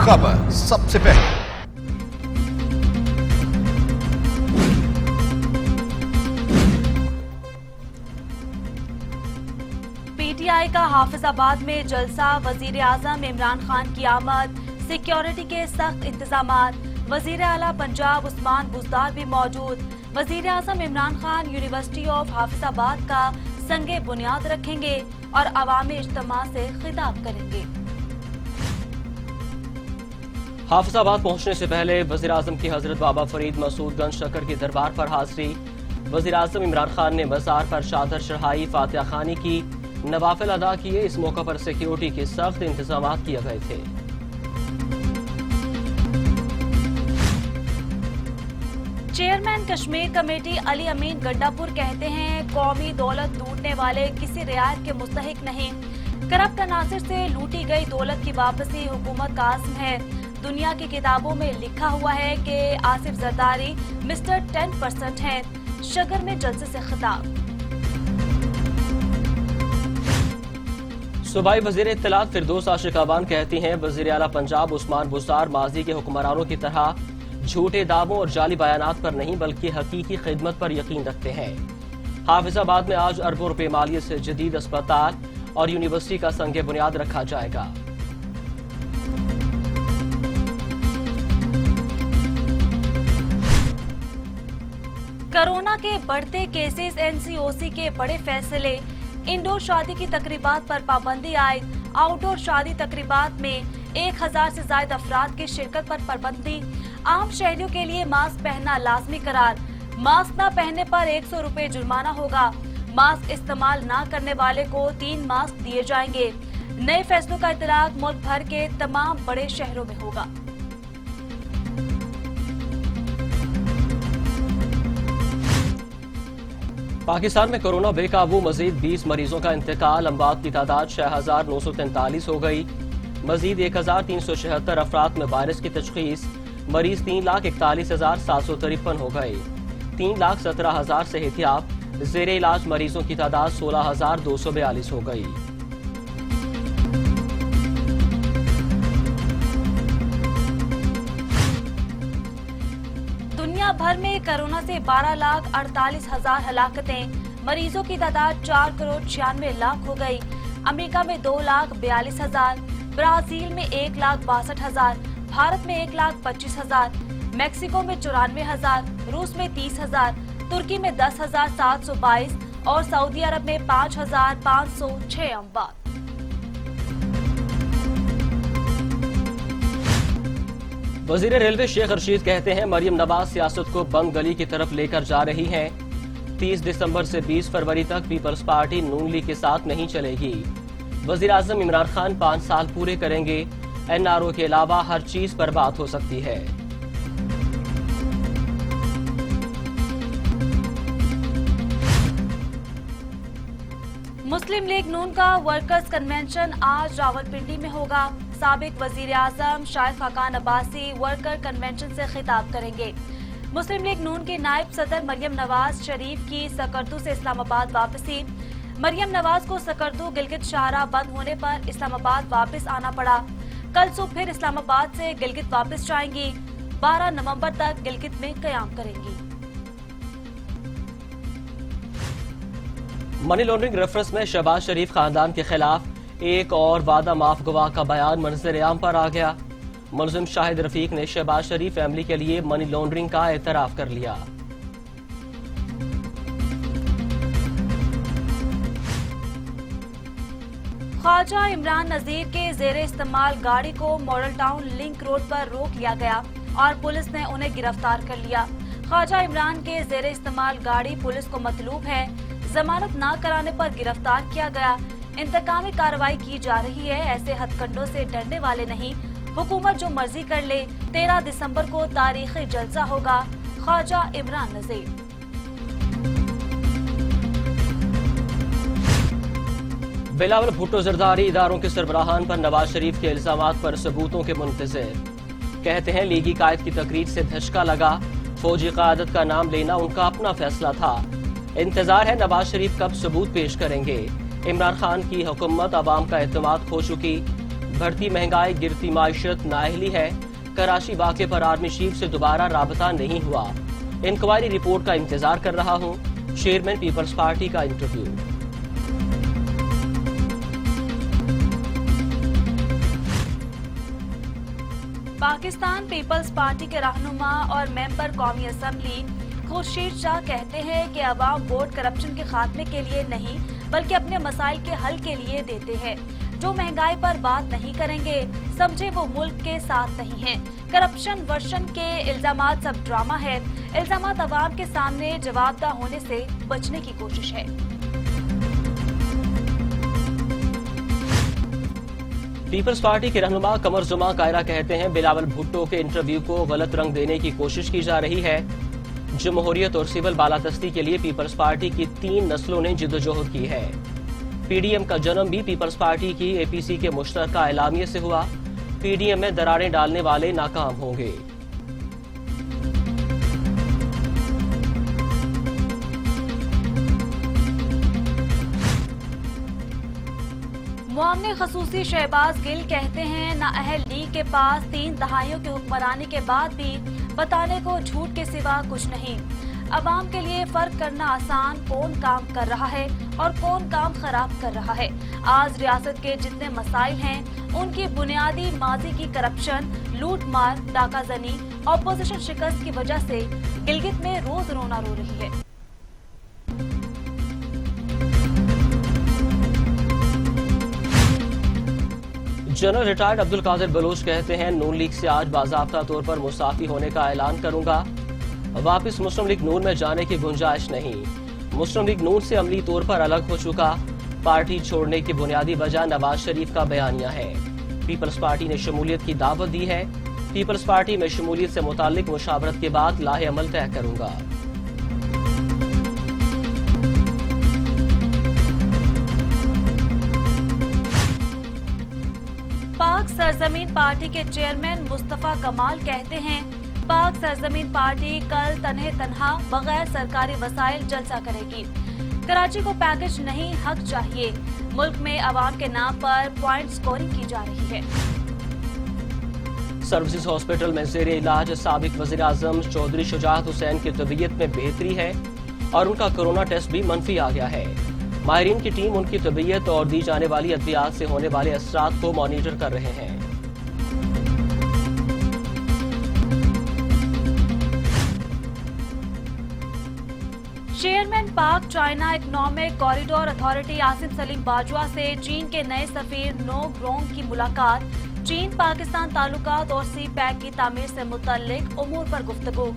खबर सबसे पहले। पीटीआई का हाफिजाबाद में जलसा, वजीर आजम इमरान खान की आमद, सिक्योरिटी के सख्त इंतजामात। वजीर आला पंजाब उस्मान बुज़दार भी मौजूद। वजीर आजम इमरान खान यूनिवर्सिटी ऑफ हाफिजाबाद का संगे बुनियाद रखेंगे और अवामी इज्तिमा से खिताब करेंगे। हाफिजाबाद पहुंचने से पहले वजीर आजम की हजरत बाबा फरीद मसूद गंज शक्कर के दरबार पर हाजिरी। वजीर आजम इमरान खान ने मज़ार पर चादर चढ़ाई, फातिहा खानी की, नवाफिल अदा किए। इस मौके पर सिक्योरिटी के सख्त इंतजाम किए गए थे। चेयरमैन कश्मीर कमेटी अली अमीन गंडापुर कहते हैं, कौमी दौलत लूटने वाले किसी रियायत के मुस्तहिक नहीं। करप्ट अनासिर से लूटी गई दौलत की वापसी हुकूमत का आज़म है। दुनिया की किताबों में लिखा हुआ है कि आसिफ जरदारी मिस्टर 10% हैं। शगर में जलसे से खिताब। सूबाई वजीर इत्तलात फिरदौस आशिकाबान कहती हैं, वजीर आला पंजाब उस्मान बुज़दार माजी के हुक्मरानों की तरह झूठे दावों और जाली बयानात पर नहीं बल्कि हकीकी खिदमत पर यकीन रखते हैं। हाफिजाबाद में आज अरबों रुपए मालियत से जदीद अस्पताल और यूनिवर्सिटी का संगे बुनियाद रखा जाएगा। कोरोना के बढ़ते केसेस, एनसीओसी के बड़े फैसले। इंडोर शादी की तकरीबात पर पाबंदी आयद। आउटडोर शादी तकरीबात में 1000 से ज्यादा अफराद की शिरकत पर पाबंदी। आम शहरियों के लिए मास्क पहनना लाजमी करार। मास्क न पहनने पर 100 रुपए जुर्माना होगा। मास्क इस्तेमाल न करने वाले को 3 मास्क दिए जाएंगे। नए फैसलों का इतलाक मुल्क भर के तमाम बड़े शहरों में होगा। पाकिस्तान में कोरोना बेकाबू, मजीद 20 मरीजों का इंतकाल। अमवात की तादाद 6943 हो गई। मजीद 1376 अफराद में वायरस की तशखीस। मरीज 3,41,753 हो गए। 3,17,000 से एहतियात। जेर इलाज मरीजों की तादाद 16,242 हो गई। दुनिया भर में कोरोना से 12,48,000 हलाकतें। मरीजों की तादाद 4,96,00,000 हो गई। अमेरिका में 2,42,000, ब्राजील में 1,62,000, भारत में 1,25,000, मैक्सिको में 94,000, रूस में 30,000, तुर्की में 10,722 और सऊदी अरब में 5,506 अमवात। वजीर रेलवे शेख रशीद कहते हैं, मरियम नवाज सियासत को बंद गली की तरफ लेकर जा रही हैं। 30 दिसंबर से 20 फरवरी तक पीपल्स पार्टी नून लीग के साथ नहीं चलेगी। वजीर आजम इमरान खान 5 साल पूरे करेंगे। एनआरओ के अलावा हर चीज पर बात हो सकती है। मुस्लिम लीग नून का वर्कर्स कन्वेंशन आज रावलपिंडी में होगा। साबिक वजीर आजम शाहिद खाकान अब्बासी वर्कर कन्वेंशन से खिताब करेंगे। मुस्लिम लीग नून के नायब सदर मरियम नवाज शरीफ की सकर्दू से इस्लामाबाद वापसी। मरियम नवाज को सकर्दू गिलगित शाहराह बंद होने पर इस्लामाबाद वापस आना पड़ा। कल सुबह फिर इस्लामाबाद से गिलगित वापस जाएंगी। 12 नवंबर तक गिलगित में कयाम करेंगी। मनी लॉन्ड्रिंग रेफरेंस में शहबाज शरीफ खानदान के खिलाफ एक और वादा माफ गवाह का बयान मंजर आम पर आ गया। मुलजिम शाहिद रफीक ने शहबाज शरीफ फैमिली के लिए मनी लॉन्ड्रिंग का एतराफ कर लिया। ख्वाजा इमरान नजीर के जेरे इस्तेमाल गाड़ी को मॉडल टाउन लिंक रोड पर रोक लिया गया और पुलिस ने उन्हें गिरफ्तार कर लिया। ख्वाजा इमरान के जेरे इस्तेमाल गाड़ी पुलिस को मतलूब है। जमानत न कराने पर गिरफ्तार किया गया। इंतकामी कार्रवाई की जा रही है। ऐसे हथकंडों से डरने वाले नहीं। हुकूमत जो मर्जी कर ले। 13 दिसंबर को तारीखी जलसा होगा। ख्वाजा इमरान नजीर। बिलावल भुट्टो जरदारी इदारों के सरबराहान पर नवाज शरीफ के इल्जामात पर सबूतों के मुंतजर। कहते हैं, लीगी कायद की तकरीर से धचका लगा। फौजी क़यादत का नाम लेना उनका अपना फैसला था। इंतजार है नवाज शरीफ कब सबूत पेश करेंगे। इमरान खान की हुकूमत अवाम का एतमाद खो चुकी। بڑھتی مہنگائی، گرتی معیشت، نااہلی ہے۔ کراچی واقعے پر آرمی چیف سے دوبارہ رابطہ نہیں ہوا۔ انکوائری رپورٹ کا انتظار کر رہا ہوں، چیئرمین پیپلز پارٹی کا انٹرویو۔ پاکستان پیپلز پارٹی کے رہنما اور ممبر قومی اسمبلی خورشید شاہ کہتے ہیں کہ عوام ووٹ کرپشن کے خاتمے کے لیے نہیں بلکہ اپنے مسائل کے حل کے لیے دیتے ہیں۔ جو مہنگائی پر بات نہیں کریں گے سمجھے وہ ملک کے ساتھ نہیں ہیں۔ کرپشن ورشن کے الزامات سب ڈرامہ ہے۔ الزامات عوام کے سامنے جواب دہ ہونے سے بچنے کی کوشش ہے۔ پیپلز پارٹی کے رہنما قمر زمان کائرہ کہتے ہیں بلاول بھٹو کے انٹرویو کو غلط رنگ دینے کی کوشش کی جا رہی ہے۔ جمہوریت اور سول بالادستی کے لیے پیپلز پارٹی کی 3 نسلوں نے جدوجہد کی ہے۔ پی ڈی ایم کا جنم بھی پیپلز پارٹی کی اے پی سی کے مشترکہ اعلامیے سے ہوا۔ پی ڈی ایم میں دراریں ڈالنے والے ناکام ہوں گے۔ معاملے خصوصی شہباز گل کہتے ہیں نااہل لیگ کے پاس 3 دہائیوں کی حکمرانی کے بعد بھی بتانے کو جھوٹ کے سوا کچھ نہیں۔ عوام کے لیے فرق کرنا آسان، کون کام کر رہا ہے اور کون کام خراب کر رہا ہے۔ آج ریاست کے جتنے مسائل ہیں ان کی بنیادی ماضی کی کرپشن، لوٹ مار، ڈاکہ زنی، اپوزیشن شکست کی وجہ سے گلگت میں روز رونا رو رہی ہے۔ جنرل ریٹائرڈ عبدالقادر بلوچ کہتے ہیں نون لیگ سے آج باضابطہ طور پر مصافی ہونے کا اعلان کروں گا۔ واپس مسلم لیگ نون میں جانے کی گنجائش نہیں۔ مسلم لیگ نون سے عملی طور پر الگ ہو چکا۔ پارٹی چھوڑنے کی بنیادی وجہ نواز شریف کا بیانیہ ہے۔ پیپلز پارٹی نے شمولیت کی دعوت دی ہے۔ پیپلز پارٹی میں شمولیت سے متعلق مشاورت کے بعد لاہ عمل طے کروں گا۔ پاک سرزمین پارٹی کے چیئرمین مصطفیٰ کمال کہتے ہیں پاک سرزمین پارٹی کل تنہا بغیر سرکاری وسائل جلسہ کرے گی۔ کراچی کو پیکج نہیں، حق چاہیے۔ ملک میں عوام کے نام پر پوائنٹ سکورنگ کی جا رہی ہے۔ سروسز ہاسپٹل میں زیر علاج سابق وزیر اعظم چودھری شجاعت حسین کی طبیعت میں بہتری ہے اور ان کا کورونا ٹیسٹ بھی منفی آ گیا ہے۔ ماہرین کی ٹیم ان کی طبیعت اور دی جانے والی ادویات سے ہونے والے اثرات کو مانیٹر کر رہے ہیں۔ Chairman Pak China economic corridor authority Asif Saleem Bajwa سے چین کے نئے سفیر نو گرونگ کی ملاقات۔ چین پاکستان تعلقات اور سی پیک کی تعمیر سے متعلق امور پر گفتگو۔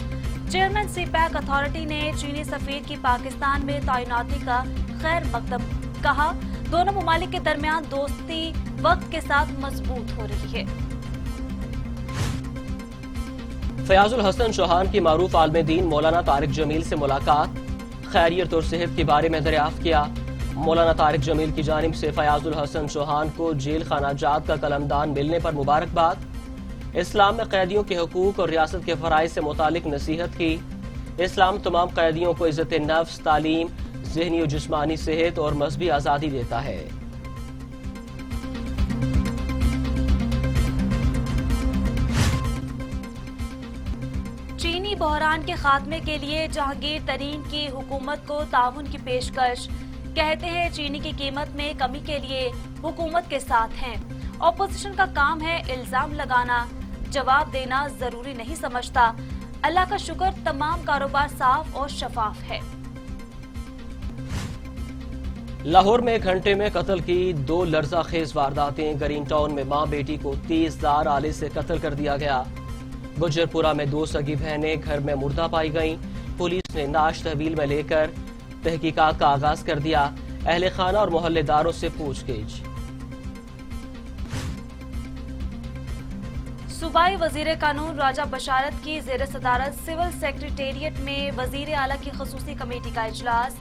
چیئرمین سی پیک اتھارٹی نے چینی سفیر کی پاکستان میں تعیناتی کا خیر مقدم کہا۔ دونوں ممالک کے درمیان دوستی وقت کے ساتھ مضبوط ہو رہی ہے۔ فیاض الحسن چوہان کی معروف عالم دین مولانا طارق جمیل سے ملاقات۔ خیریت اور صحت کے بارے میں دریافت کیا۔ مولانا طارق جمیل کی جانب سے فیاض الحسن چوہان کو جیل خانہ جات کا قلمدان ملنے پر مبارکباد۔ اسلام میں قیدیوں کے حقوق اور ریاست کے فرائض سے متعلق نصیحت کی۔ اسلام تمام قیدیوں کو عزت نفس، تعلیم، ذہنی و جسمانی صحت اور مذہبی آزادی دیتا ہے۔ چینی بحران کے خاتمے کے لیے جہانگیر ترین کی حکومت کو تعاون کی پیشکش۔ کہتے ہیں چینی کی قیمت میں کمی کے لیے حکومت کے ساتھ ہیں۔ اپوزیشن کا کام ہے الزام لگانا، جواب دینا ضروری نہیں سمجھتا۔ اللہ کا شکر تمام کاروبار صاف اور شفاف ہے۔ لاہور میں ایک گھنٹے میں قتل کی 2 لرزہ خیز وارداتیں۔ گرین ٹاؤن میں ماں بیٹی کو تیز دھار آلے سے قتل کر دیا گیا۔ گجرپورہ میں 2 سگی بہنیں گھر میں مردہ پائی گئیں۔ پولیس نے نعش تحویل میں لے کر تحقیقات کا آغاز کر دیا۔ اہل خانہ اور محلے داروں سے پوچھ گچھ۔ صوبائی وزیر قانون راجہ بشارت کی زیر صدارت سول سیکریٹریٹ میں وزیر اعلیٰ کی خصوصی کمیٹی کا اجلاس۔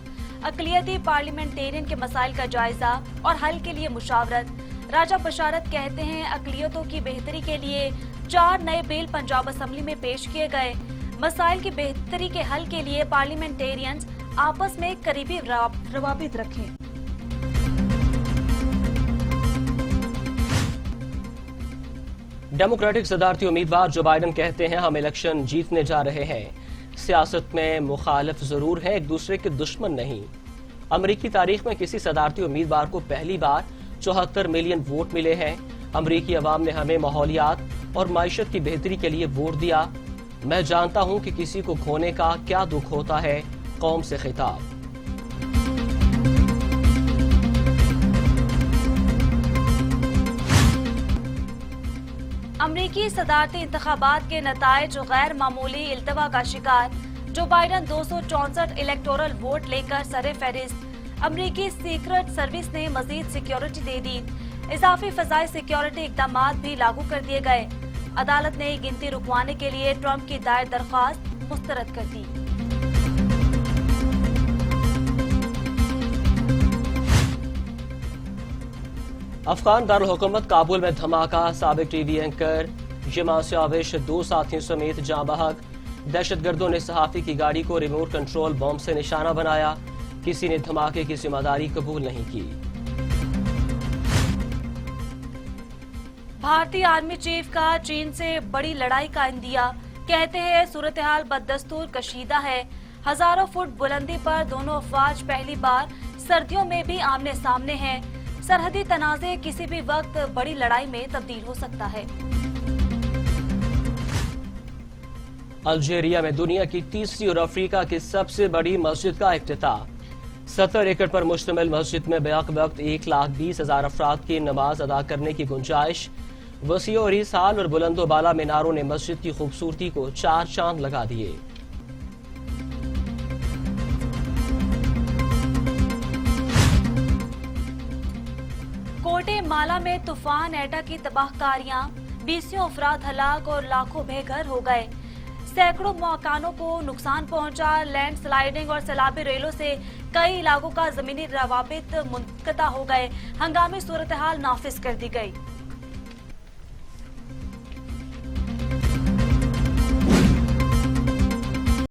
اقلیتی پارلیمنٹیرین کے مسائل کا جائزہ اور حل کے لیے مشاورت۔ راجہ بشارت کہتے ہیں اقلیتوں کی بہتری کے لیے 4 نئے بل پنجاب اسمبلی میں پیش کیے گئے۔ مسائل کی بہتری کے حل کے لیے پارلیمنٹیرینز آپس میں قریبی روابط رکھیں۔ डेमोक्रेटिक सदारती उम्मीदवार जो बाइडन कहते हैं हम इलेक्शन जीतने जा रहे हैं। सियासत में मुखालिफ जरूर है, एक दूसरे के दुश्मन नहीं। अमरीकी तारीख में किसी सदारती उम्मीदवार को पहली बार 74 मिलियन वोट मिले हैं। अमरीकी अवाम ने हमें माहौलियात और माइशत की बेहतरी के लिए वोट दिया। मैं जानता हूं कि किसी को खोने का क्या दुख होता है। कौम से खिताब। अमरीकी सदारती इंतखाबात के नताइज गैर मामूली इल्तवा का शिकार। जो बाइडन 264 इलेक्टोरल वोट लेकर सरे फहरिस्त। अमरीकी सीक्रेट सर्विस ने मजीद सिक्योरिटी दे दी। इजाफी फजाई सिक्योरिटी इकदामात भी लागू कर दिए गए। अदालत ने गिनती रुकवाने के लिए ट्रंप की दायर दरख्वास्त मुस्तरद कर दी। अफगान दारुल हुकूमत काबुल में धमाका। साबिक टीवी एंकर जमा सियाविश 2 साथियों समेत जाँ बहक। दहशतगर्दों ने सहाफी की गाड़ी को रिमोट कंट्रोल बम से निशाना बनाया। किसी ने धमाके की जिम्मेदारी कबूल नहीं की। भारतीय आर्मी चीफ का चीन से बड़ी लड़ाई का इंदिया। कहते हैं सूरत हाल बददस्तूर कशीदा है। हजारों फुट बुलंदी पर दोनों अफवाज पहली बार सर्दियों में भी आमने सामने हैं। सरहदी तनाज़े किसी भी वक्त बड़ी लड़ाई में तब्दील हो सकता है। अल्जीरिया में दुनिया की तीसरी और अफ्रीका की सबसे बड़ी मस्जिद का इफ्तिताह। 70 एकड़ पर मुश्तमिल मस्जिद में बैक वक्त 1,20,000 अफराद की नमाज अदा करने की गुंजाइश। वसी और इसाल और बुलंदो बाला मीनारों ने मस्जिद की खूबसूरती को 4 चांद लगा दिए। कोटे माला में तूफान एटा की तबाहकारियां। 20 अफराद हलाक और लाखों बेघर हो गए। सैकड़ों मकानों को नुकसान पहुंचा। लैंड स्लाइडिंग और सैलाबी रेलों से कई इलाकों का जमीनी रवाबित मुनक़ता हो गए। हंगामी सूरत हाल नाफिज कर दी गई।